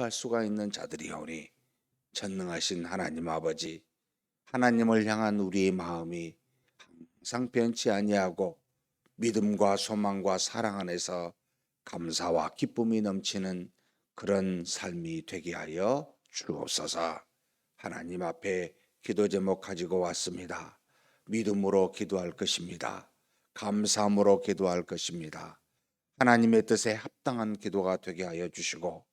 할 수가 있는 자들이오니 전능하신 하나님 아버지, 하나님을 향한 우리의 마음이 항상 변치 아니하고 믿음과 소망과 사랑 안에서 감사와 기쁨이 넘치는 그런 삶이 되게 하여 주옵소서. 하나님 앞에 기도 제목 가지고 왔습니다. 믿음으로 기도할 것입니다. 감사함으로 기도할 것입니다. 하나님의 뜻에 합당한 기도가 되게 하여 주시고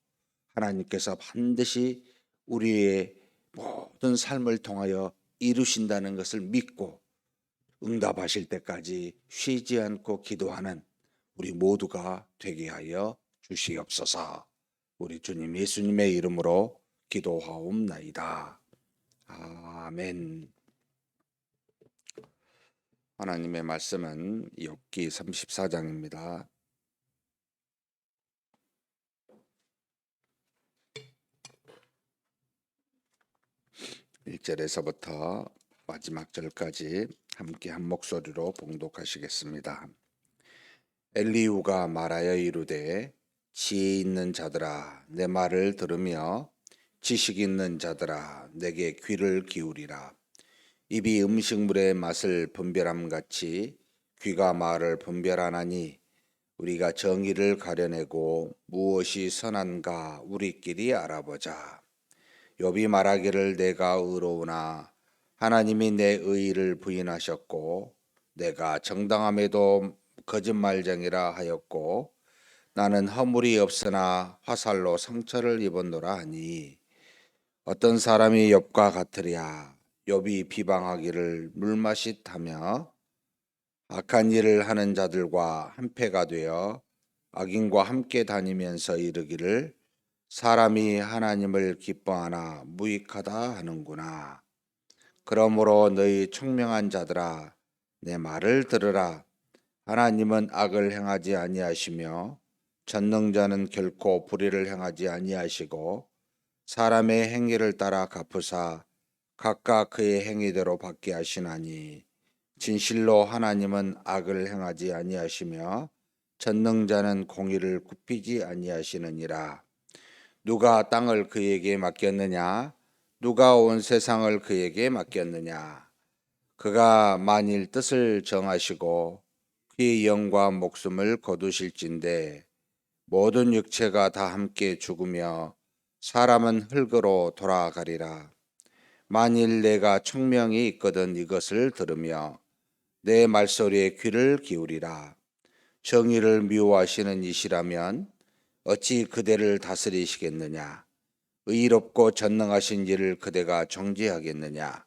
하나님께서 반드시 우리의 모든 삶을 통하여 이루신다는 것을 믿고 응답하실 때까지 쉬지 않고 기도하는 우리 모두가 되게 하여 주시옵소서. 우리 주님 예수님의 이름으로 기도하옵나이다. 아멘. 하나님의 말씀은 욥기 34장입니다. 1절에서부터 마지막 절까지 함께 한 목소리로 봉독하시겠습니다. 엘리후가 말하여 이르되 지혜 있는 자들아 내 말을 들으며 지식 있는 자들아 내게 귀를 기울이라. 입이 음식물의 맛을 분별함 같이 귀가 말을 분별하나니 우리가 정의를 가려내고 무엇이 선한가 우리끼리 알아보자. 욥이 말하기를 내가 의로우나 하나님이 내 의의를 부인하셨고 내가 정당함에도 거짓말쟁이라 하였고 나는 허물이 없으나 화살로 상처를 입었노라 하니 어떤 사람이 욥과 같으랴. 욥이 비방하기를 물맛이타며 악한 일을 하는 자들과 한패가 되어 악인과 함께 다니면서 이르기를 사람이 하나님을 기뻐하나 무익하다 하는구나. 그러므로 너희 총명한 자들아 내 말을 들으라. 하나님은 악을 행하지 아니하시며 전능자는 결코 불의를 행하지 아니하시고 사람의 행위를 따라 갚으사 각각 그의 행위대로 받게 하시나니 진실로 하나님은 악을 행하지 아니하시며 전능자는 공의를 굽히지 아니하시느니라. 누가 땅을 그에게 맡겼느냐? 누가 온 세상을 그에게 맡겼느냐? 그가 만일 뜻을 정하시고 그의 영과 목숨을 거두실진데 모든 육체가 다 함께 죽으며 사람은 흙으로 돌아가리라. 만일 내가 총명이 있거든 이것을 들으며 내 말소리에 귀를 기울이라. 정의를 미워하시는 이시라면 어찌 그대를 다스리시겠느냐? 의롭고 전능하신 이를 그대가 정죄하겠느냐?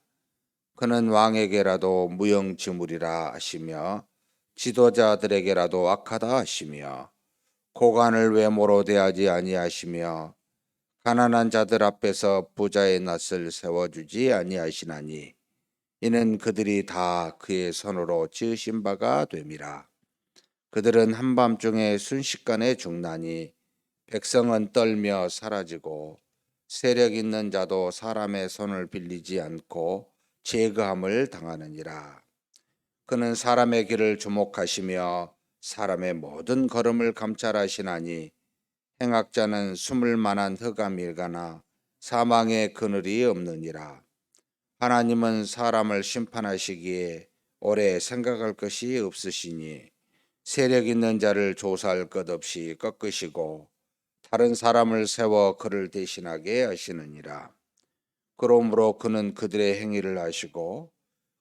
그는 왕에게라도 무용지물이라 하시며 지도자들에게라도 악하다 하시며 고관을 외모로 대하지 아니하시며 가난한 자들 앞에서 부자의 낯을 세워주지 아니하시나니 이는 그들이 다 그의 손으로 지으신 바가 됨이라. 그들은 한밤중에 순식간에 죽나니 백성은 떨며 사라지고 세력 있는 자도 사람의 손을 빌리지 않고 제거함을 당하느니라. 그는 사람의 길을 주목하시며 사람의 모든 걸음을 감찰하시나니 행악자는 숨을 만한 흑암일가나 사망의 그늘이 없느니라. 하나님은 사람을 심판하시기에 오래 생각할 것이 없으시니 세력 있는 자를 조사할 것 없이 꺾으시고 다른 사람을 세워 그를 대신하게 하시느니라. 그러므로 그는 그들의 행위를 아시고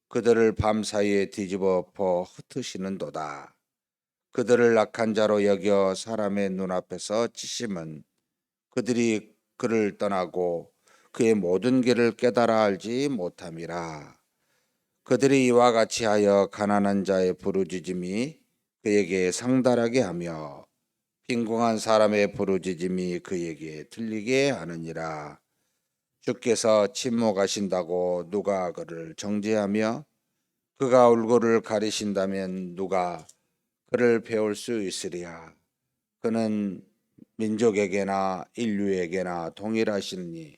그들을 밤사이에 뒤집어 엎어 흩으시는도다. 그들을 악한 자로 여겨 사람의 눈앞에서 치심은 그들이 그를 떠나고 그의 모든 길을 깨달아 알지 못함이라. 그들이 이와 같이 하여 가난한 자의 부르짖음이 그에게 상달하게 하며 빈궁한 사람의 부르짖음이 그에게 들리게 하느니라. 주께서 침묵하신다고 누가 그를 정죄하며 그가 얼굴을 가리신다면 누가 그를 배울 수 있으랴. 그는 민족에게나 인류에게나 동일하시니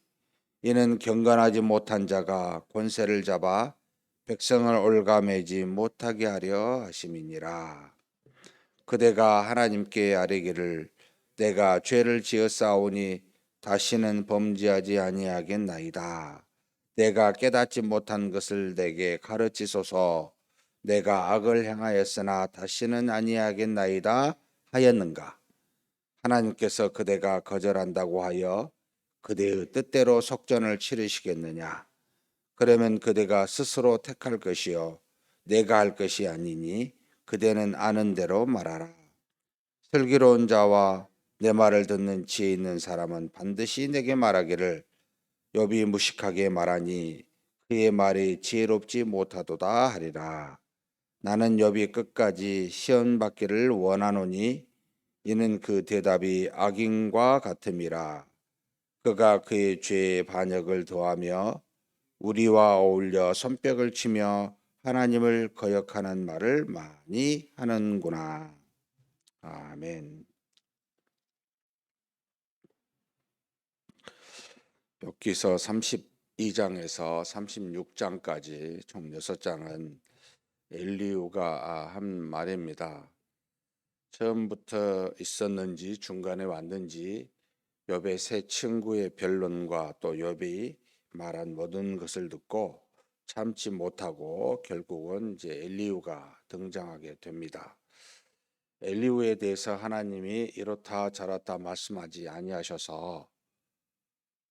이는 경건하지 못한 자가 권세를 잡아 백성을 올가매지 못하게 하려 하심이니라. 그대가 하나님께 아뢰기를 내가 죄를 지었사오니 다시는 범죄하지 아니하겠나이다. 내가 깨닫지 못한 것을 내게 가르치소서. 내가 악을 행하였으나 다시는 아니하겠나이다 하였는가? 하나님께서 그대가 거절한다고 하여 그대의 뜻대로 속전을 치르시겠느냐? 그러면 그대가 스스로 택할 것이요 내가 할 것이 아니니 그대는 아는 대로 말하라. 슬기로운 자와 내 말을 듣는 지혜 있는 사람은 반드시 내게 말하기를 욥이 무식하게 말하니 그의 말이 지혜롭지 못하도다 하리라. 나는 욥이 끝까지 시험 받기를 원하노니 이는 그 대답이 악인과 같음이라. 그가 그의 죄의 반역을 더하며 우리와 어울려 손뼉을 치며 하나님을 거역하는 말을 많이 하는구나. 아멘. 욥기서 32장에서 36장까지 총 6장은 엘리후가 한 말입니다. 처음부터 있었는지 중간에 왔는지 욥의 세 친구의 변론과 또 욥이 말한 모든 것을 듣고 참지 못하고 결국은 이제 엘리후가 등장하게 됩니다. 엘리후에 대해서 하나님이 이렇다 저렇다 말씀하지 아니하셔서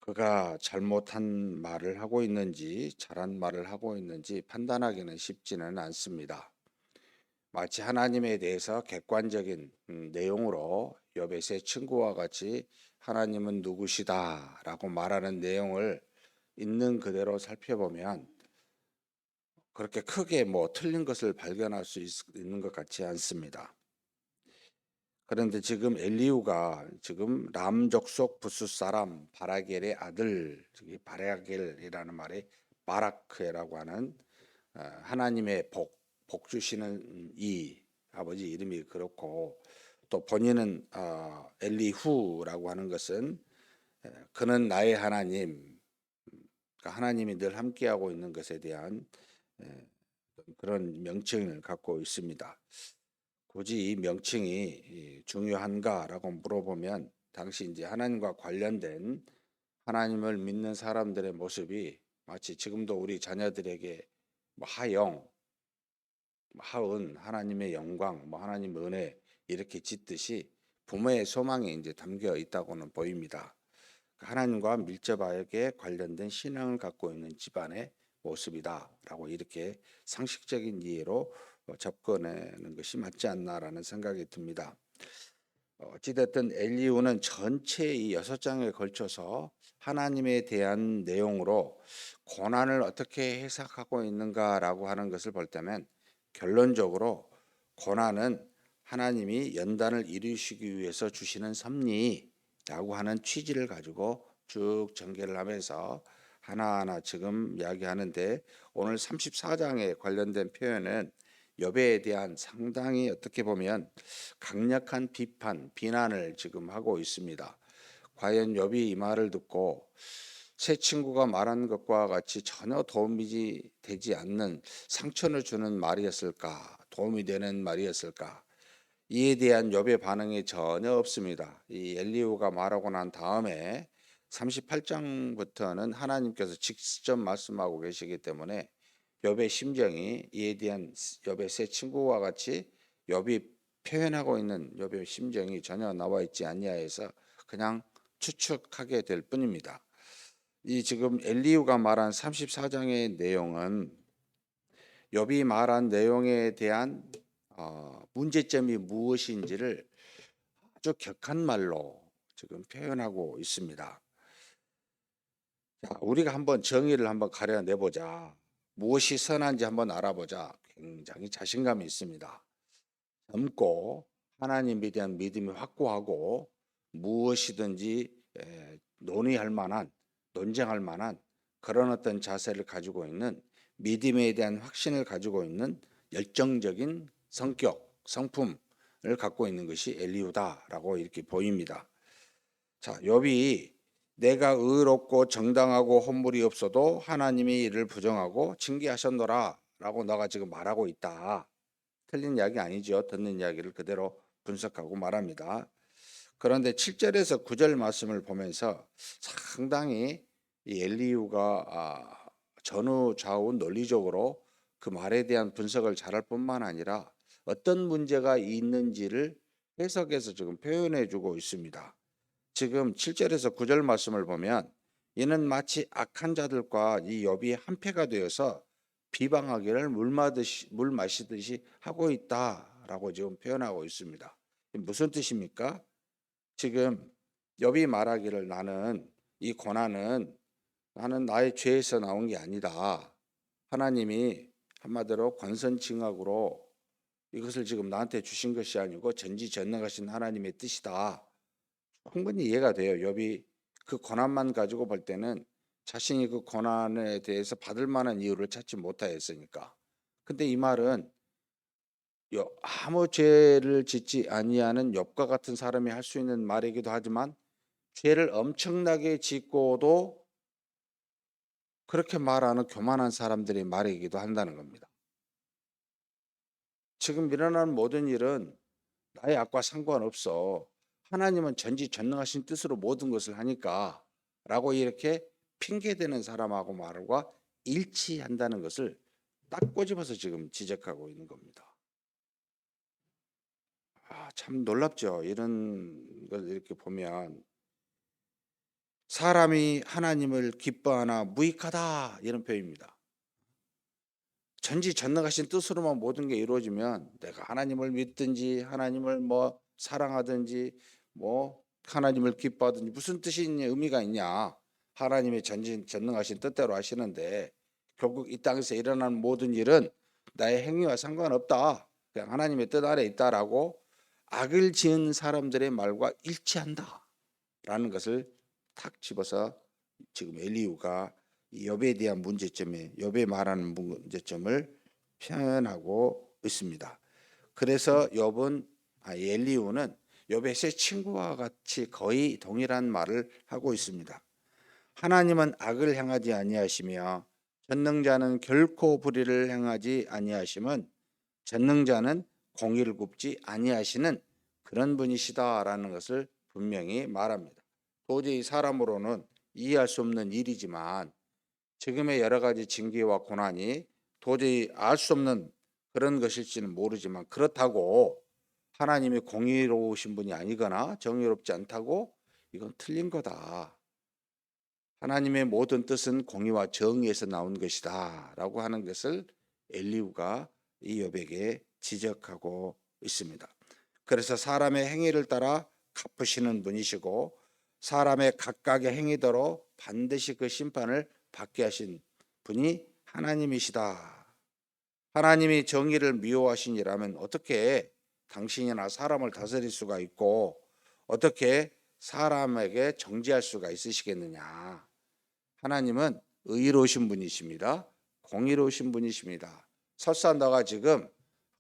그가 잘못한 말을 하고 있는지 잘한 말을 하고 있는지 판단하기는 쉽지는 않습니다. 마치 하나님에 대해서 객관적인 내용으로 욥의 세 친구와 같이 하나님은 누구시다라고 말하는 내용을 있는 그대로 살펴보면 그렇게 크게 틀린 것을 발견할 수 있는 것 같지 않습니다. 그런데 지금 엘리후가 지금 람 족속 부스 사람 바라겔의 아들, 바라겔이라는 말이 바라크라고 하는 하나님의 복 주시는 이 아버지 이름이 그렇고 또 본인은 엘리후라고 하는 것은 그는 나의 하나님, 그러니까 하나님이 늘 함께하고 있는 것에 대한 그런 명칭을 갖고 있습니다. 굳이 이 명칭이 중요한가라고 물어보면 당시 이제 하나님과 관련된 하나님을 믿는 사람들의 모습이 마치 지금도 우리 자녀들에게 하영, 하은, 하나님의 영광, 하나님의 은혜 이렇게 짓듯이 부모의 소망이 이제 담겨 있다고는 보입니다. 하나님과 밀접하게 관련된 신앙을 갖고 있는 집안의 모습이다라고 이렇게 상식적인 이해로 접근하는 것이 맞지 않나라는 생각이 듭니다. 어찌됐든 엘리후는 전체 이 6장에 걸쳐서 하나님에 대한 내용으로 고난을 어떻게 해석하고 있는가라고 하는 것을 볼 때면 결론적으로 고난은 하나님이 연단을 이루시기 위해서 주시는 섭리라고 하는 취지를 가지고 쭉 전개를 하면서 하나하나 지금 이야기하는데 오늘 34장에 관련된 표현은 욥에 대한 상당히 어떻게 보면 강력한 비판, 비난을 지금 하고 있습니다. 과연 욥이 이 말을 듣고 새 친구가 말한 것과 같이 전혀 도움이 되지 않는 상처를 주는 말이었을까? 도움이 되는 말이었을까? 이에 대한 욥의 반응이 전혀 없습니다. 이 엘리후가 말하고 난 다음에 38장부터는 하나님께서 직접 말씀하고 계시기 때문에 욥의 심정이 이에 대한 욥의 새 친구와 같이 욥이 표현하고 있는 욥의 심정이 전혀 나와 있지 아니하여서 그냥 추측하게 될 뿐입니다. 이 지금 엘리후가 말한 34장의 내용은 욥이 말한 내용에 대한 문제점이 무엇인지를 아주 격한 말로 지금 표현하고 있습니다. 자, 우리가 한번 정의를 한번 가려내보자. 무엇이 선한지 한번 알아보자. 굉장히 자신감이 있습니다. 젊고 하나님에 대한 믿음이 확고하고 무엇이든지 논의할 만한, 논쟁할 만한 그런 어떤 자세를 가지고 있는 믿음에 대한 확신을 가지고 있는 열정적인 성격, 성품을 갖고 있는 것이 엘리후다라고 이렇게 보입니다. 자, 욥이 내가 의롭고 정당하고 헛물이 없어도 하나님이 이를 부정하고 징계하셨노라 라고 너가 지금 말하고 있다. 틀린 이야기 아니죠. 듣는 이야기를 그대로 분석하고 말합니다. 그런데 7절에서 9절 말씀을 보면서 상당히 이 엘리후가 전후 좌우 논리적으로 그 말에 대한 분석을 잘할 뿐만 아니라 어떤 문제가 있는지를 해석해서 지금 표현해 주고 있습니다. 지금 7절에서 9절 말씀을 보면 이는 마치 악한 자들과 이 욥이 한패가 되어서 비방하기를 물 마시듯이 하고 있다라고 지금 표현하고 있습니다. 무슨 뜻입니까? 지금 욥이 말하기를 나는 이 고난은 나는 나의 죄에서 나온 게 아니다. 하나님이 한마디로 권선징악으로 이것을 지금 나한테 주신 것이 아니고 전지전능하신 하나님의 뜻이다. 충분히 이해가 돼요. 욥이 그 고난만 가지고 볼 때는 자신이 그 고난에 대해서 받을 만한 이유를 찾지 못하였으니까. 근데 이 말은 아무 죄를 짓지 아니하는 욥과 같은 사람이 할 수 있는 말이기도 하지만 죄를 엄청나게 짓고도 그렇게 말하는 교만한 사람들의 말이기도 한다는 겁니다. 지금 일어나는 모든 일은 나의 악과 상관없어. 하나님은 전지전능하신 뜻으로 모든 것을 하니까 라고 이렇게 핑계대는 사람하고 말과 일치한다는 것을 딱 꼬집어서 지금 지적하고 있는 겁니다. 참 놀랍죠. 이런 걸 이렇게 보면 사람이 하나님을 기뻐하나 무익하다 이런 표현입니다. 전지전능하신 뜻으로만 모든 게 이루어지면 내가 하나님을 믿든지 하나님을 뭐 사랑하든지 뭐 하나님을 기뻐하든지 무슨 뜻이 있냐 의미가 있냐. 하나님의 전지전능하신 뜻대로 하시는데 결국 이 땅에서 일어나는 모든 일은 나의 행위와 상관없다. 그냥 하나님의 뜻 아래 있다라고 악을 지은 사람들의 말과 일치한다라는 것을 탁 집어서 지금 엘리후가 욥에 대한 문제점에 욥에 말하는 문제점을 표현하고 있습니다. 그래서 욥은 엘리후는 욥의 세 친구와 같이 거의 동일한 말을 하고 있습니다. 하나님은 악을 행하지 아니하시며 전능자는 결코 불의를 행하지 아니하심은 전능자는 공의를 굽지 아니하시는 그런 분이시다라는 것을 분명히 말합니다. 도저히 사람으로는 이해할 수 없는 일이지만 지금의 여러 가지 징계와 고난이 도저히 알 수 없는 그런 것일지는 모르지만 그렇다고 하나님이 공의로우신 분이 아니거나 정의롭지 않다고 이건 틀린 거다. 하나님의 모든 뜻은 공의와 정의에서 나온 것이다 라고 하는 것을 엘리후가 이 욥에게 지적하고 있습니다. 그래서 사람의 행위를 따라 갚으시는 분이시고 사람의 각각의 행위대로 반드시 그 심판을 받게 하신 분이 하나님이시다. 하나님이 정의를 미워하시니라면 어떻게 당신이나 사람을 다스릴 수가 있고 어떻게 사람에게 정죄할 수가 있으시겠느냐. 하나님은 의로우신 분이십니다. 공의로우신 분이십니다. 설사 너가 지금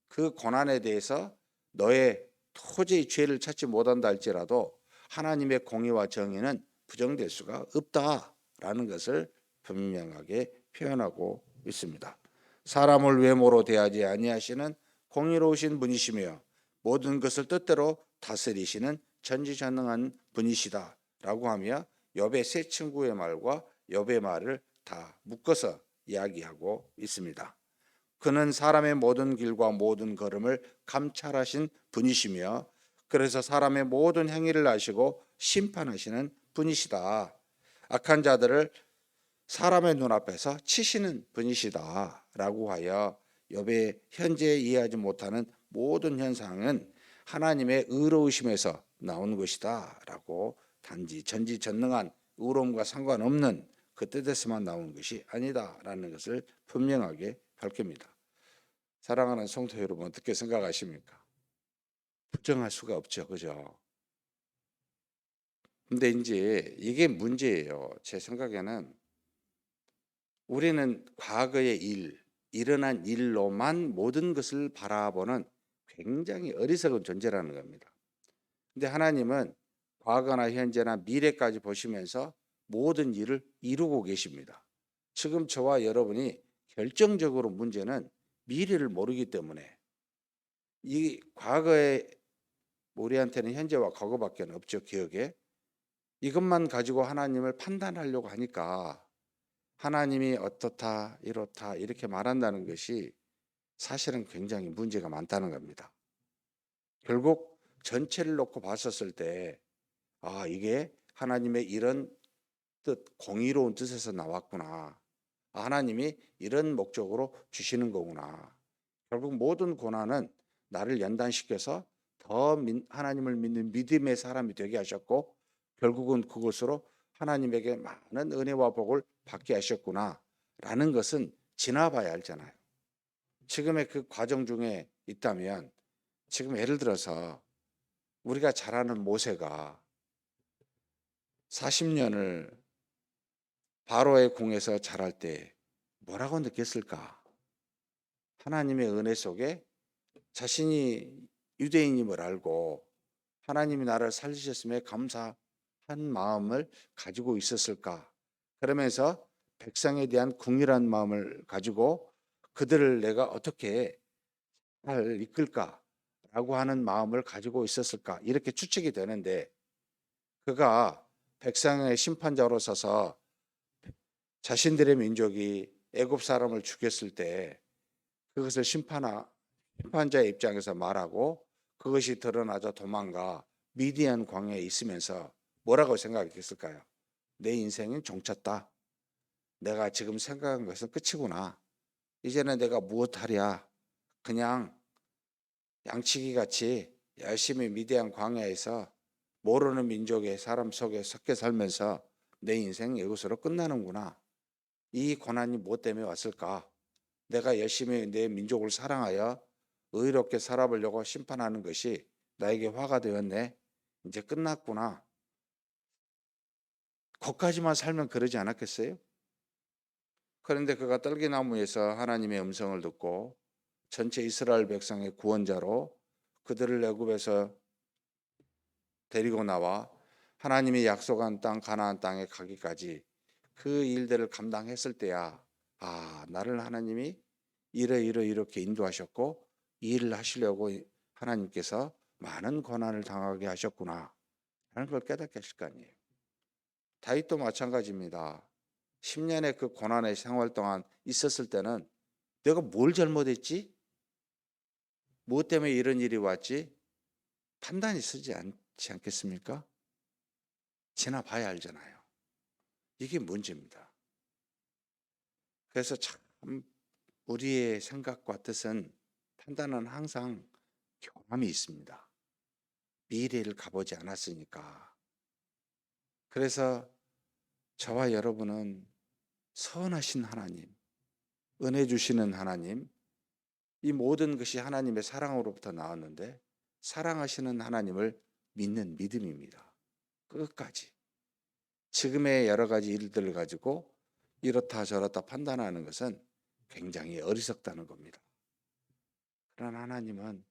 그 고난에 대해서 너의 도저히 죄를 찾지 못한다 할지라도 하나님의 공의와 정의는 부정될 수가 없다라는 것을 분명하게 표현하고 있습니다. 사람을 외모로 대하지 아니하시는 공의로우신 분이시며 모든 것을 뜻대로 다스리시는 전지전능한 분이시다라고 하며 욥의 세 친구의 말과 욥의 말을 다 묶어서 이야기하고 있습니다. 그는 사람의 모든 길과 모든 걸음을 감찰하신 분이시며 그래서 사람의 모든 행위를 아시고 심판하시는 분이시다. 악한 자들을 사람의 눈앞에서 치시는 분이시다라고 하여 욥의 현재 이해하지 못하는 모든 현상은 하나님의 의로우심에서 나온 것이다라고 단지 전지전능한 의로움과 상관없는 그 뜻에서만 나온 것이 아니다라는 것을 분명하게 밝힙니다. 사랑하는 성도 여러분 어떻게 생각하십니까? 부정할 수가 없죠, 그죠? 근데 이제 이게 문제예요. 제 생각에는 우리는 과거의 일어난 일로만 모든 것을 바라보는 굉장히 어리석은 존재라는 겁니다. 근데 하나님은 과거나 현재나 미래까지 보시면서 모든 일을 이루고 계십니다. 지금 저와 여러분이 결정적으로 문제는 미래를 모르기 때문에 이 과거의 우리한테는 현재와 과거밖에 없죠, 기억에. 이것만 가지고 하나님을 판단하려고 하니까 하나님이 어떻다, 이렇다 이렇게 말한다는 것이 사실은 굉장히 문제가 많다는 겁니다. 결국 전체를 놓고 봤었을 때 이게 하나님의 이런 뜻, 공의로운 뜻에서 나왔구나. 하나님이 이런 목적으로 주시는 거구나. 결국 모든 고난은 나를 연단시켜서 더 하나님을 믿는 믿음의 사람이 되게 하셨고 결국은 그것으로 하나님에게 많은 은혜와 복을 받게 하셨구나 라는 것은 지나봐야 알잖아요. 지금의 그 과정 중에 있다면 지금 예를 들어서 우리가 잘 아는 모세가 40년을 바로의 궁에서 자랄 때 뭐라고 느꼈을까? 하나님의 은혜 속에 자신이 유대인임을 알고 하나님이 나를 살리셨음에 감사한 마음을 가지고 있었을까? 그러면서 백성에 대한 궁일한 마음을 가지고 그들을 내가 어떻게 잘 이끌까라고 하는 마음을 가지고 있었을까? 이렇게 추측이 되는데 그가 백성의 심판자로 서서 자신들의 민족이 애굽 사람을 죽였을 때 그것을 심판자의 입장에서 말하고 그것이 드러나자 도망가 미디안 광야에 있으면서 뭐라고 생각했을까요? 내 인생은 종쳤다. 내가 지금 생각한 것은 끝이구나. 이제는 내가 무엇하랴. 그냥 양치기 같이 열심히 미디안 광야에서 모르는 민족의 사람 속에 섞여 살면서 내 인생 이것으로 끝나는구나. 이 고난이 무엇 때문에 왔을까? 내가 열심히 내 민족을 사랑하여 의롭게 살아보려고 심판하는 것이 나에게 화가 되었네. 이제 끝났구나. 거기까지만 살면 그러지 않았겠어요? 그런데 그가 떨기나무에서 하나님의 음성을 듣고 전체 이스라엘 백성의 구원자로 그들을 애굽에서 데리고 나와 하나님이 약속한 땅 가나안 땅에 가기까지 그 일들을 감당했을 때야 나를 하나님이 이렇게 인도하셨고 이 일을 하시려고 하나님께서 많은 고난을 당하게 하셨구나 하는 걸 깨닫게 하실 거 아니에요. 다윗도 마찬가지입니다. 10년의 그 고난의 생활 동안 있었을 때는 내가 뭘 잘못했지? 무엇 때문에 이런 일이 왔지? 판단이 서지 않지 않겠습니까? 지나봐야 알잖아요. 이게 문제입니다. 그래서 참 우리의 생각과 뜻은 판단은 항상 경험이 있습니다. 미래를 가보지 않았으니까. 그래서 저와 여러분은 선하신 하나님, 은혜 주시는 하나님, 이 모든 것이 하나님의 사랑으로부터 나왔는데 사랑하시는 하나님을 믿는 믿음입니다. 끝까지. 지금의 여러 가지 일들을 가지고 이렇다 저렇다 판단하는 것은 굉장히 어리석다는 겁니다. 그러나 하나님은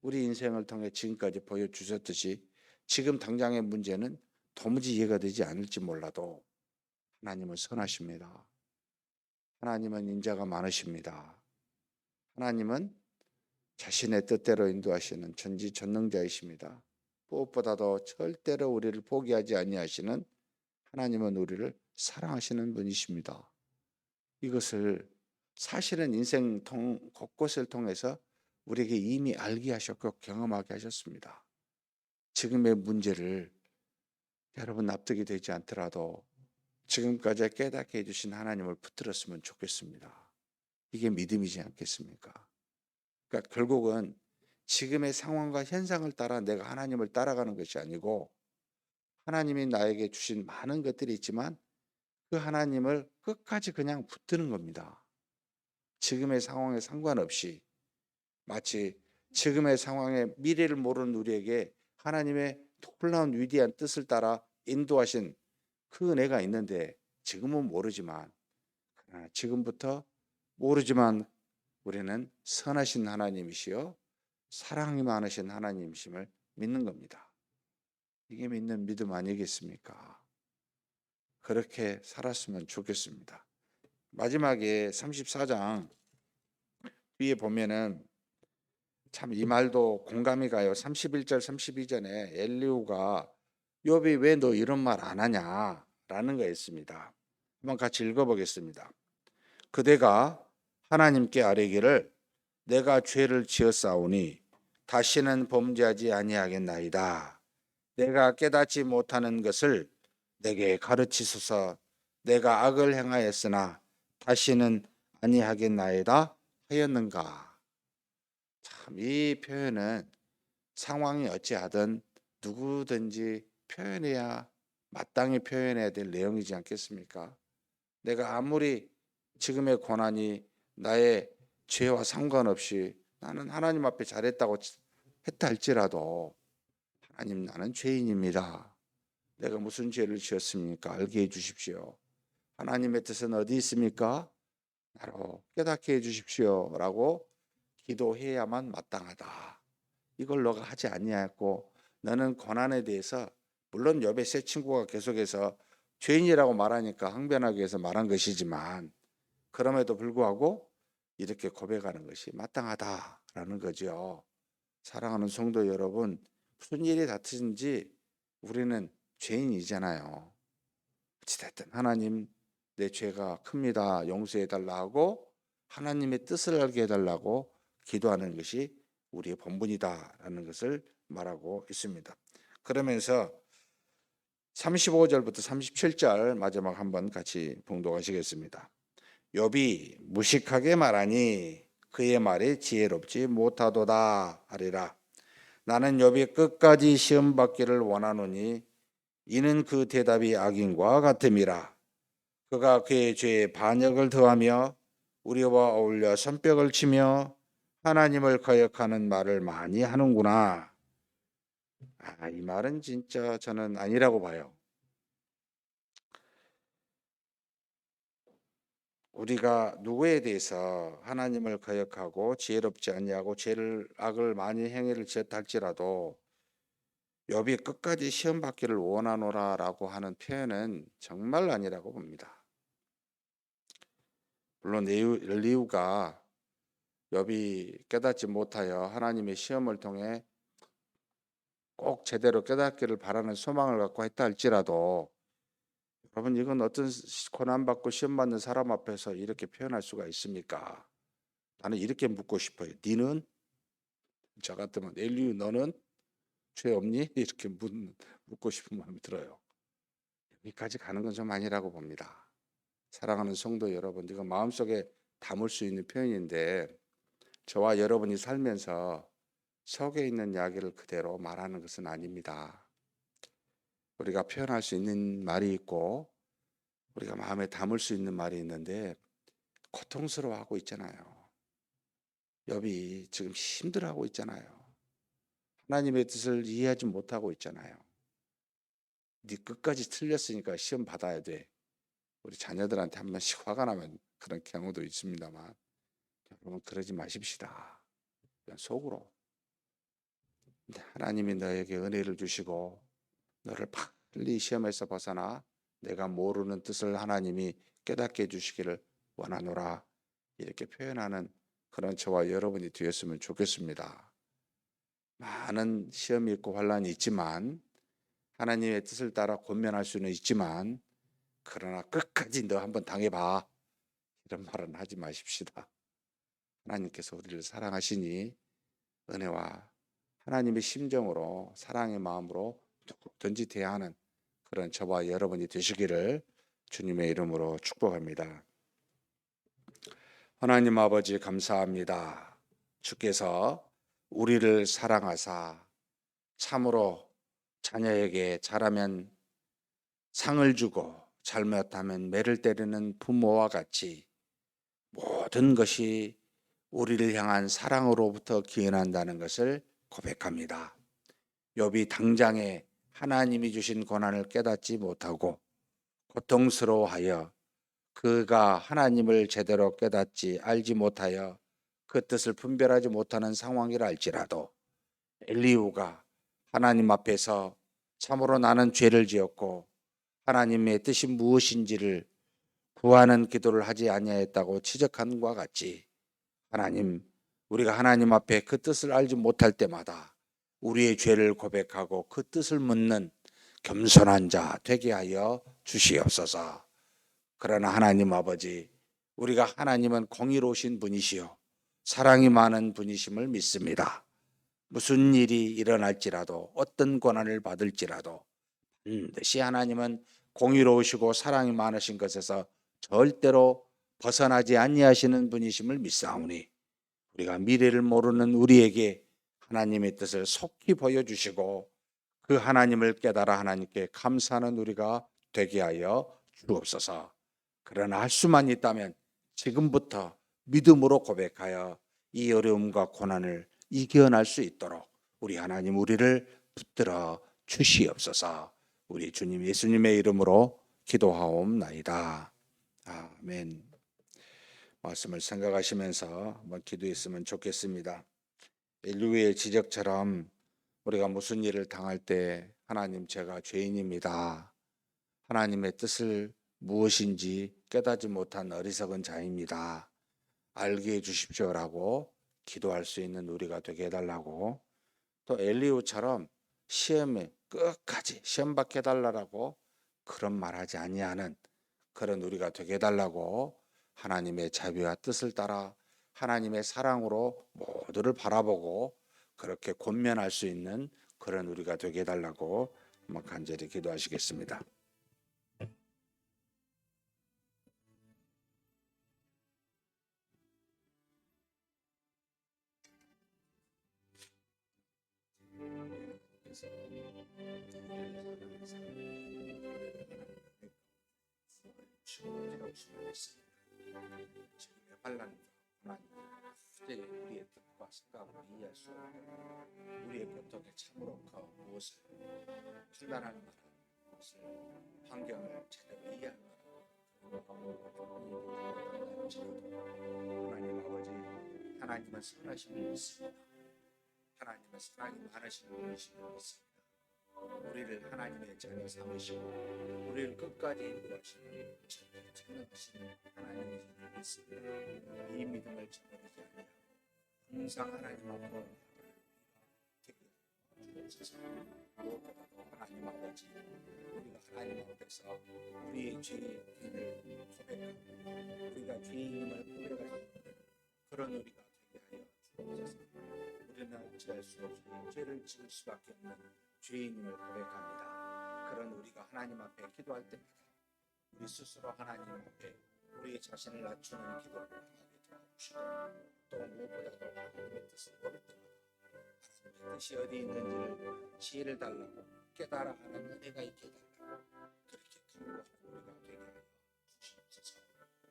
우리 인생을 통해 지금까지 보여주셨듯이 지금 당장의 문제는 도무지 이해가 되지 않을지 몰라도 하나님은 선하십니다. 하나님은 인자가 많으십니다. 하나님은 자신의 뜻대로 인도하시는 전지전능자이십니다. 무엇보다도 절대로 우리를 포기하지 아니하시는 하나님은 우리를 사랑하시는 분이십니다. 이것을 사실은 인생 곳곳을 통해서 우리에게 이미 알게 하셨고 경험하게 하셨습니다. 지금의 문제를 여러분 납득이 되지 않더라도 지금까지 깨닫게 해주신 하나님을 붙들었으면 좋겠습니다. 이게 믿음이지 않겠습니까? 그러니까 결국은 지금의 상황과 현상을 따라 내가 하나님을 따라가는 것이 아니고 하나님이 나에게 주신 많은 것들이 있지만 그 하나님을 끝까지 그냥 붙드는 겁니다. 지금의 상황에 상관없이 마치 지금의 상황에 미래를 모르는 우리에게 하나님의 놀라운 위대한 뜻을 따라 인도하신 그 은혜가 있는데 지금은 모르지만 그러나 지금부터 모르지만 우리는 선하신 하나님이시여 사랑이 많으신 하나님이심을 믿는 겁니다. 이게 믿는 믿음 아니겠습니까? 그렇게 살았으면 좋겠습니다. 마지막에 34장 뒤에 보면은 참 이 말도 공감이 가요. 31절 32절에 엘리후가 욥이 왜 너 이런 말 안 하냐라는 거였습니다. 한번 같이 읽어보겠습니다. 그대가 하나님께 아뢰기를 내가 죄를 지었사오니 다시는 범죄하지 아니하겠나이다. 내가 깨닫지 못하는 것을 내게 가르치소서. 내가 악을 행하였으나 다시는 아니하겠나이다 하였는가. 참 이 표현은 상황이 어찌하든 누구든지 표현해야 마땅히 표현해야 될 내용이지 않겠습니까? 내가 아무리 지금의 고난이 나의 죄와 상관없이 나는 하나님 앞에 잘했다고 했다 할지라도 하나님 나는 죄인입니다. 내가 무슨 죄를 지었습니까? 알게 해 주십시오. 하나님의 뜻은 어디 있습니까? 나로 깨닫게 해 주십시오. 라고 기도해야만 마땅하다. 이걸 너가 하지 아니하였고 너는 고난에 대해서 물론 욥의 세 친구가 계속해서 죄인이라고 말하니까 항변하기 위해서 말한 것이지만 그럼에도 불구하고 이렇게 고백하는 것이 마땅하다라는 거죠. 사랑하는 성도 여러분, 무슨 일이 닥치든지 우리는 죄인이잖아요. 어찌됐든 하나님 내 죄가 큽니다. 용서해 달라 하고 하나님의 뜻을 알게 해달라고 기도하는 것이 우리의 본분이다라는 것을 말하고 있습니다. 그러면서 35절부터 37절 마지막 한번 같이 봉독하시겠습니다. 욥이 무식하게 말하니 그의 말이 지혜롭지 못하도다 하리라. 나는 욥이 끝까지 시험 받기를 원하노니 이는 그 대답이 악인과 같음이라. 그가 그의 죄에 반역을 더하며 우리와 어울려 손뼉을 치며 하나님을 거역하는 말을 많이 하는구나. 이 말은 진짜 저는 아니라고 봐요. 우리가 누구에 대해서 하나님을 거역하고 지혜롭지 아니하고 죄를 악을 많이 행위를 지었다 할지라도 욥이 끝까지 시험 받기를 원하노라라고 하는 표현은 정말 아니라고 봅니다. 물론 엘리후가 욥이 깨닫지 못하여 하나님의 시험을 통해 꼭 제대로 깨닫기를 바라는 소망을 갖고 했다 할지라도 여러분 이건 어떤 고난받고 시험받는 사람 앞에서 이렇게 표현할 수가 있습니까? 나는 이렇게 묻고 싶어요. 니는? 저 같으면 엘리후 너는 죄 없니? 이렇게 묻고 싶은 마음이 들어요. 여기까지 가는 건 좀 아니라고 봅니다. 사랑하는 성도 여러분, 이거 마음속에 담을 수 있는 표현인데 저와 여러분이 살면서 속에 있는 이야기를 그대로 말하는 것은 아닙니다. 우리가 표현할 수 있는 말이 있고 우리가 마음에 담을 수 있는 말이 있는데 고통스러워하고 있잖아요. 욥이 지금 힘들어하고 있잖아요. 하나님의 뜻을 이해하지 못하고 있잖아요. 네 끝까지 틀렸으니까 시험 받아야 돼. 우리 자녀들한테 한 번씩 화가 나면 그런 경우도 있습니다만 여러분 그러지 마십시다. 그냥 속으로 하나님이 너에게 은혜를 주시고 너를 빨리 시험에서 벗어나 내가 모르는 뜻을 하나님이 깨닫게 해주시기를 원하노라 이렇게 표현하는 그런 저와 여러분이 되었으면 좋겠습니다. 많은 시험이 있고 환란이 있지만 하나님의 뜻을 따라 권면할 수는 있지만 그러나 끝까지 너 한번 당해봐 이런 말은 하지 마십시다. 하나님께서 우리를 사랑하시니 은혜와 하나님의 심정으로 사랑의 마음으로 누구든지 대하는 그런 저와 여러분이 되시기를 주님의 이름으로 축복합니다. 하나님 아버지 감사합니다. 주께서 우리를 사랑하사 참으로 자녀에게 잘하면 상을 주고 잘못하면 매를 때리는 부모와 같이 모든 것이 우리를 향한 사랑으로부터 기인한다는 것을 고백합니다. 욥이 당장에 하나님이 주신 고난을 깨닫지 못하고 고통스러워하여 그가 하나님을 제대로 깨닫지 알지 못하여 그 뜻을 분별하지 못하는 상황이라 할지라도 엘리후가 하나님 앞에서 참으로 나는 죄를 지었고 하나님의 뜻이 무엇인지를 구하는 기도를 하지 아니하였다고 지적한 것과 같이 하나님 우리가 하나님 앞에 그 뜻을 알지 못할 때마다 우리의 죄를 고백하고 그 뜻을 묻는 겸손한 자 되게 하여 주시옵소서. 그러나 하나님 아버지, 우리가 하나님은 공의로우신 분이시요 사랑이 많은 분이심을 믿습니다. 무슨 일이 일어날지라도 어떤 고난을 받을지라도 반드시 하나님은 공의로우시고 사랑이 많으신 것에서 절대로 벗어나지 아니하시는 분이심을 믿사오니 우리가 미래를 모르는 우리에게 하나님의 뜻을 속히 보여주시고 그 하나님을 깨달아 하나님께 감사하는 우리가 되게 하여 주옵소서. 그러나 할 수만 있다면 지금부터 믿음으로 고백하여 이 어려움과 고난을 이겨낼 수 있도록 우리 하나님 우리를 붙들어 주시옵소서. 우리 주님 예수님의 이름으로 기도하옵나이다. 아멘. 말씀을 생각하시면서 한번 기도했으면 좋겠습니다. 인류의 지적처럼 우리가 무슨 일을 당할 때 하나님 제가 죄인입니다. 하나님의 뜻을 무엇인지 깨닫지 못한 어리석은 자입니다. 알게 해 주십시오라고 기도할 수 있는 우리가 되게 해달라고, 또 엘리후처럼 시험에 끝까지 시험 받게 해달라고 그런 말하지 아니하는 그런 우리가 되게 해달라고 하나님의 자비와 뜻을 따라 하나님의 사랑으로 모두를 바라보고 그렇게 권면할 수 있는 그런 우리가 되게 해달라고 한번 간절히 기도하시겠습니다. 지금의 환란과 하나님 우리의 뜻과 생각을 이해할 수 없는 우리의 고통에 참으로 무엇을 판단하는 것을 환경을 제대로 이해하는 하나님 아버지, 하나님은 선하신 분이십니다. 하나님은 사랑이 많으신 분이십니다. 우리를 하나님의 자녀 삼으시고 우리를 끝까지 인도하시는 전능하신 하나님의 힘을 믿습니다. 이 믿음을 저버리지 아니하고 항상 하나님 앞으로 주옵소서. 무엇보다도 하나님 아버지, 우리가 하나님 앞에서 우리의 죄인을 고백하고 우리가 죄인임을 고백하는 그런 우리가 되게 하여 주옵소서. 우리는 어찌할 수 없이 죄를 지을 수밖에 없는 죄인임을 고백합니다. 그런 우리가 하나님 앞에 기도할 때마다 우리 스스로 하나님 앞에 우리의 자신을 낮추는 기도를 하게 도와주시고, 또 무엇보다도 하나님의 뜻을 모를 때마다 하나님의 뜻이 어디 있는지를 지혜를 달라고 깨달아 하는 은혜가 있게 해달라고 그렇게 간구하고 우리가 되게 하여 주시옵소서.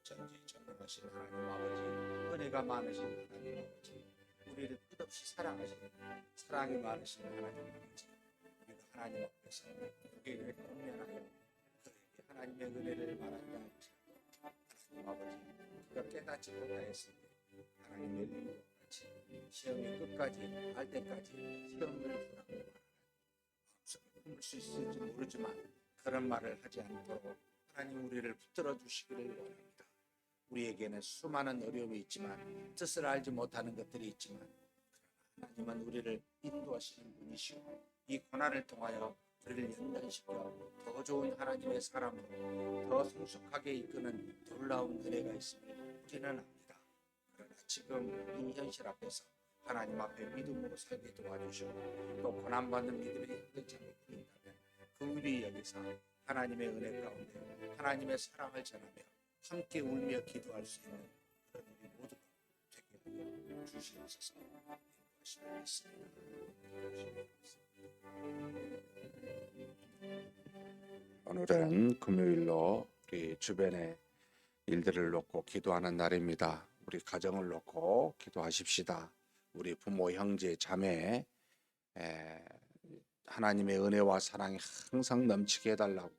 전지 전능하신 하나님 아버지, 은혜가 많으신 하나님 아버지, 우리를 끝없이 사랑하시는 사랑이 많으신 하나님 아버지, 우리가 하나님 앞에서 고개를 꺾면하여 그에게 하나님의 은혜를 말한다 할지라도 하나님 아버지, 그가 깨닫지 못하였을 때 하나님의 은혜로 같이 시험이 끝까지 할 때까지 시험을 주라고 말하는 마음속에 품을 수 있을지 모르지만 그런 말을 하지 않도록 하나님 우리를 붙들어 주시기를 원합니다. 우리에게는 수많은 어려움이 있지만 뜻을 알지 못하는 것들이 있지만 하나님은 우리를 인도하시는 분이시고 이 고난을 통하여 우리를 연단시켜 더 좋은 하나님의 사람으로 더 성숙하게 이끄는 놀라운 은혜가 있음을 우리는 압니다. 그러나 지금 이 현실 앞에서 하나님 앞에 믿음으로 살게 도와주시고 또 고난받는 믿음의 힘든 점이 있다면 그 우리 여기서 하나님의 은혜 가운데 하나님의 사랑을 전하며 함께 울며 기도할 수 있는 그런 우리 모두가 되게 하여 주시옵소서. 오늘은 금요일로 우리 주변의 일들을 놓고 기도하는 날입니다. 우리 가정을 놓고 기도하십시다. 우리 부모, 형제, 자매 하나님의 은혜와 사랑이 항상 넘치게 해달라고,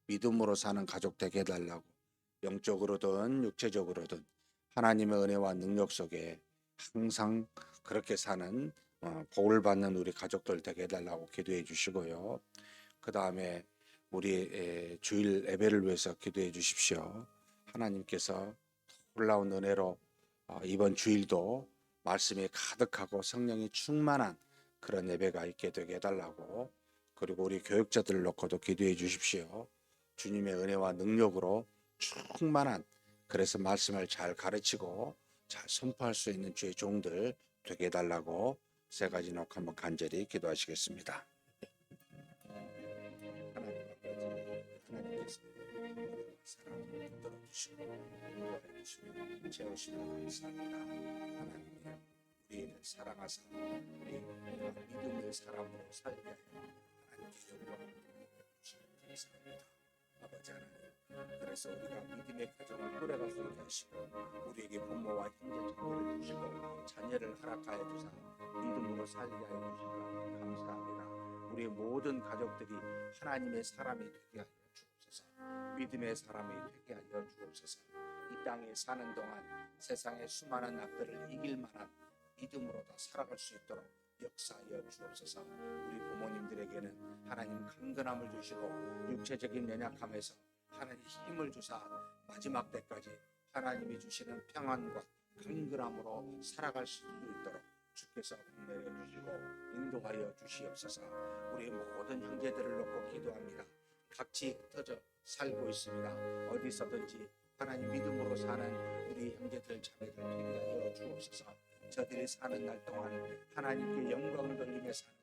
믿음으로 사는 가족 되게 해달라고, 영적으로든 육체적으로든 하나님의 은혜와 능력 속에 항상 그렇게 사는 복을 받는 우리 가족들 되게 해달라고 기도해 주시고요. 그 다음에 우리 주일 예배를 위해서 기도해 주십시오. 하나님께서 놀라운 은혜로 이번 주일도 말씀이 가득하고 성령이 충만한 그런 예배가 있게 되게 해달라고, 그리고 우리 교육자들을 놓고도 기도해 주십시오. 주님의 은혜와 능력으로 충만한, 그래서 말씀을 잘 가르치고 잘 선포할 수 있는 주의 종들 되게 해달라고 세 가지 놓고 한번 간절히 기도하시겠습니다. 하나님께서 사랑을 들어주시고 인도해주시고 채우시며 감사합니다. 하나님, 우리를 사랑하사 우리 믿음의 사람으로 살게 하여 하나님께 영광을 주시며 감사합니다. 아버지 하나님, 그래서 우리가 믿음의 가정을 꾸려갈 수 있게 하시고 우리에게 부모와 형제 자매를 주시고 자녀를 허락하여 주사 믿음으로 살게 하여 주시니 감사합니다. 우리의 모든 가족들이 하나님의 사람이 되게 하여 주옵소서. 믿음의 사람이 되게 하여 주옵소서. 이 땅에 사는 동안 세상의 수많은 악들을 이길 만한 믿음으로 다 살아갈 수 있도록 역사하여 주옵소서. 우리 부모님들에게는 하나님 강건함을 주시고 육체적인 연약함에서 하나님 힘을 주사 마지막 때까지 하나님이 주시는 평안과 강건함으로 살아갈 수 있도록 주께서 은혜를 주시고 인도하여 주시옵소서. 우리 모든 형제들을 놓고 기도합니다. 각지 흩어져 살고 있습니다. 어디서든지 하나님 믿음으로 사는 우리 형제들 자매들 되게 하여 주옵소서. 저들이 사는 날 동안 하나님께 영광을 돌리며 사는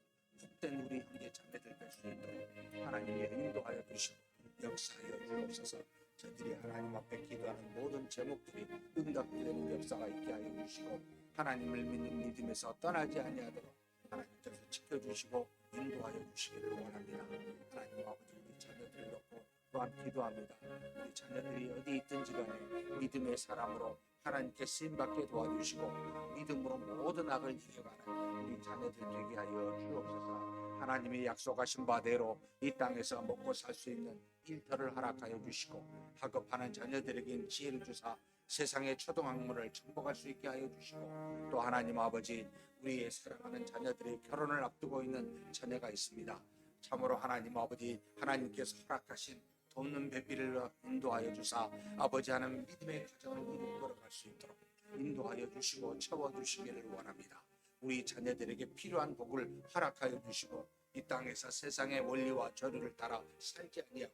복된 우리 형제 자매들 될 수 있도록 하나님의 인도하여 주시고 역사하여 주옵소서. 저들이 하나님 앞에 기도하는 모든 제목들이 응답되는 역사가 있게 하여 주시고 하나님을 믿는 믿음에서 떠나지 아니하도록 하나님께서 지켜주시고 인도하여 주시기를 원합니다. 하나님 아버지, 우리 자녀들을 놓고 또한 기도합니다. 우리 자녀들이 어디 있든지 간에 믿음의 사람으로 하나님께 쓰임받게 도와주시고 믿음으로 모든 악을 이겨가는 우리 자녀들 되게 하여 주옵소서. 하나님이 약속하신 바대로 이 땅에서 먹고 살 수 있는 일터를 허락하여 주시고 학업하는 자녀들에겐 지혜를 주사 세상의 초등학문을 정복할 수 있게 하여 주시고, 또 하나님 아버지, 우리의 사랑하는 자녀들이 결혼을 앞두고 있는 자녀가 있습니다. 참으로 하나님 아버지, 하나님께서 허락하신 돕는 배비를 인도하여 주사 아버지 하나님 믿음의 가정을 이끌어 걸어갈 수 있도록 인도하여 주시고 채워주시기를 원합니다. 우리 자녀들에게 필요한 복을 허락하여 주시고 이 땅에서 세상의 원리와 저류를 따라 살지 아니하고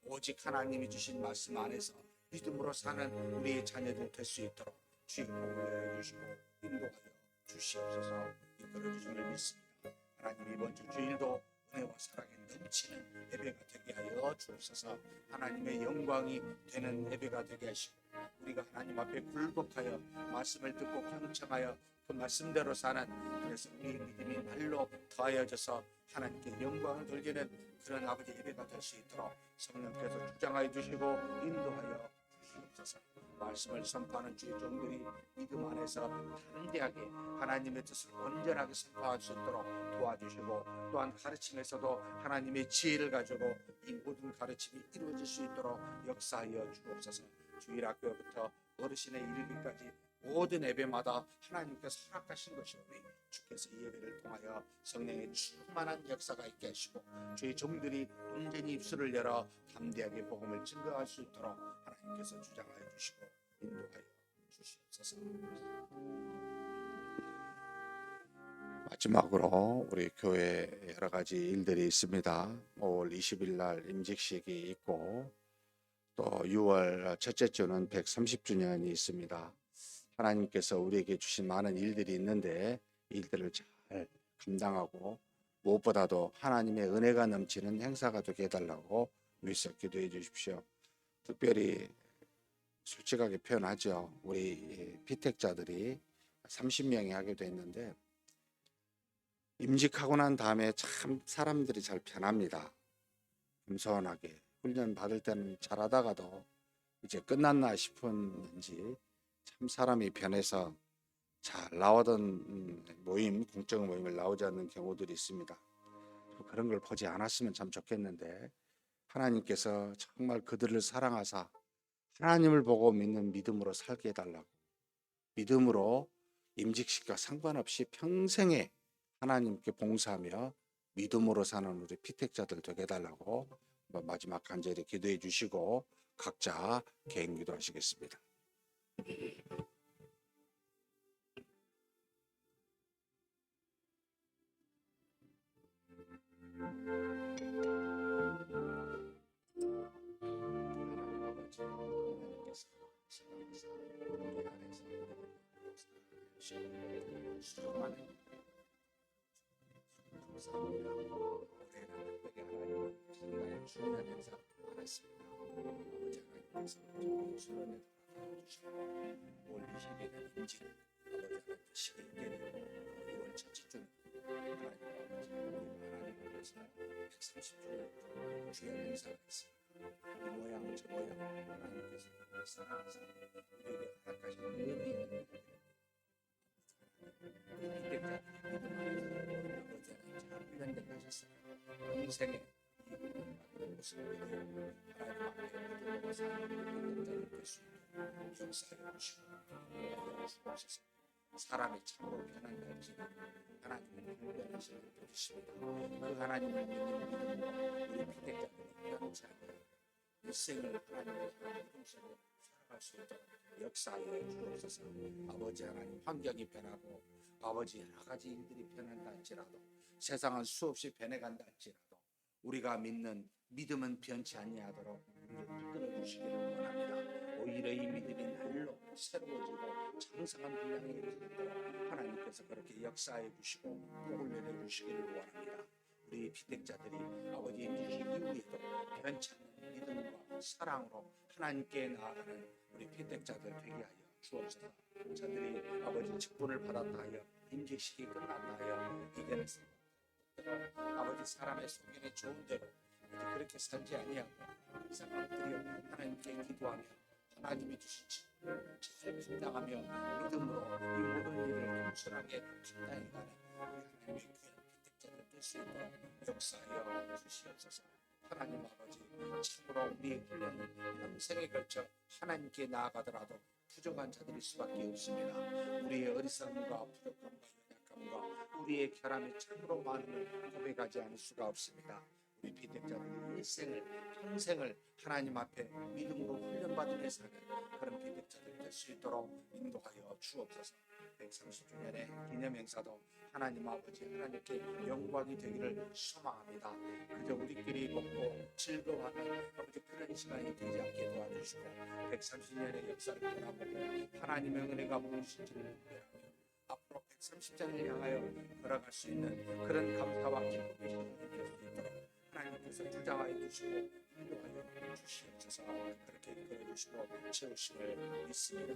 오직 하나님이 주신 말씀 안에서 믿음으로 사는 우리의 자녀들 될 수 있도록 주의 복을 내려주시고 인도하여 주시옵소서. 이끌어 주심을 믿습니다. 하나님, 이번 주 주일도 은혜와 사랑에 넘치는 예배가 되게 하여 주옵소서. 하나님의 영광이 되는 예배가 되게 하시고 우리가 하나님 앞에 굴복하여 말씀을 듣고 경청하여 그 말씀대로 사는, 그래서 우리의 믿음이 날로 더하여져서 하나님께 영광을 돌리는 그런 아버지 예배가 될 수 있도록 성령께서 주장하여 주시고 인도하여 주시옵소서. 말씀을 선포하는 주의 종들이 믿음 안에서 담대하게 하나님의 뜻을 온전하게 선포할 수 있도록 도와주시고, 또한 가르침에서도 하나님의 지혜를 가지고 이 모든 가르침이 이루어질 수 있도록 역사하여 주옵소서. 주일학교부터 어르신의 이르기까지 모든 예배마다 하나님께서 허락하신 것이 오니 주께서 이 예배를 통하여 성령의 충만한 역사가 있게 하시고 주의 종들이 온전히 입술을 열어 담대하게 복음을 증거할 수 있도록 하나님께서 주장하여 주시고 인도하여 주시옵소서. 마지막으로 우리 교회 여러 가지 일들이 있습니다. 5월 20일 날 임직식이 있고 또 6월 첫째 주는 130주년이 있습니다. 하나님께서 우리에게 주신 많은 일들이 있는데 일들을 잘 감당하고 무엇보다도 하나님의 은혜가 넘치는 행사가 되게 해달라고 위해서 기도해 주십시오. 특별히 솔직하게 표현하죠. 우리 피택자들이 30명이 하게 됐는데 임직하고 난 다음에 참 사람들이 잘 변합니다. 겸손하게 훈련 받을 때는 잘하다가도 이제 끝났나 싶었는지 참 사람이 변해서 잘 나오던 모임, 공적 모임을 나오지 않는 경우들이 있습니다. 그런 걸 보지 않았으면 참 좋겠는데 하나님께서 정말 그들을 사랑하사 하나님을 보고 믿는 믿음으로 살게 해달라고, 믿음으로 임직식과 상관없이 평생에 하나님께 봉사하며 믿음으로 사는 우리 피택자들 되게 해달라고 마지막 간절히 기도해 주시고 각자 개인 기도하시겠습니다. 감사합니다. 올해는 특별히 하나님 신나의 주년 행사가 많았습니다. 아버지 하나님께서 저희 주년에 돌아가주시고 올 20일의 임진 아버지 하나님 시기계는 2월 첫째 주는 하나님 아버지 하나님 앞에서 130주년 주년 행사가 있습니다. 이 모양 저 모양 하나님께서 사랑하사 우리에게 허락하신 의미 있는 기대자들이 믿음 안에서 아버지 하나님 잘 훈련된 하셨어요. 평생에 이 훈련받은 모습을 위해 하나님 앞에 믿음으로 사는 기대자들 될 수 있도록 역사해 주시고 주옵소서. 사람이 참으로 편한 날지는 하나님은 불변하시는 분이십니다. 그 하나님을 믿는 믿음으로 우리 기대자들이 변치 않고 일생을 하나님의 이름으로 살아갈 수 있도록 역사하여 주옵소서. 아버지 하나님 환경이 변하고 아버지 여러 가지 일들이 변한다 할지라도 세상은 수없이 변해간다 할지라도 우리가 믿는 믿음은 변치 아니하도록 우리를 이끌어 주시기를 원합니다. 오히려 이 믿음이 날로 새로워지고 장성한 분량에 이르도록 하나님께서 그렇게 역사해 주시고 복을 내려 주시기를 원합니다. 우리 피택자들이 아버지 임신 이후에도 변치 않는 믿음과 사랑으로 하나님께 나아가는 우리 피택자들 되게 하여 주옵소서. 저들이 아버지 직분을 받았다 하여 임직식이 끝났다 하여 이제는 아버지 사람의 소견에 좋은 대로 아버지 그렇게 살지 아니하고 이상한 엎드려 하나님께 기도하며 하나님이 주신 직분을 잘 감당하며 믿음으로 이 모든 일을 겸손하게 감당해가는 우리 하나님의 귀한 피택자들 될 수 있도록 역사하여 주시옵소서. 하나님 아버지 참으로 우리의 훈련은 평생에 걸쳐 하나님께 나아가더라도 부족한 자들일 수밖에 없습니다. 우리의 어리석음과 부족함과 연약함과 우리의 결함에 참으로 많음을 고백하지 않을 수가 없습니다. 우리 피택자들이 일생을 평생을 하나님 앞에 믿음으로 훈련받으며 사는 그런 피택자들 될 수 있도록 인도하여 주옵소서. 130주년의 기념행사도 하나님 아버지 하나님께 영광이 되기를 소망합니다. 그저 우리끼리 먹고 즐거워하는 아버지 그런 시간이 되지 않게 도와주시고 130년의 역사를 돌아보고 하나님의 은혜가 무엇인지를 분별하며 앞으로 130년을 향하여 걸어갈 수 있는 그런 감사와 기쁨의 시간이 될 수 있도록 하나님께서 주장하여 주시고 인도하여 주시옵소서. 그렇게 이끌어 주시고 채우심을 믿습니다.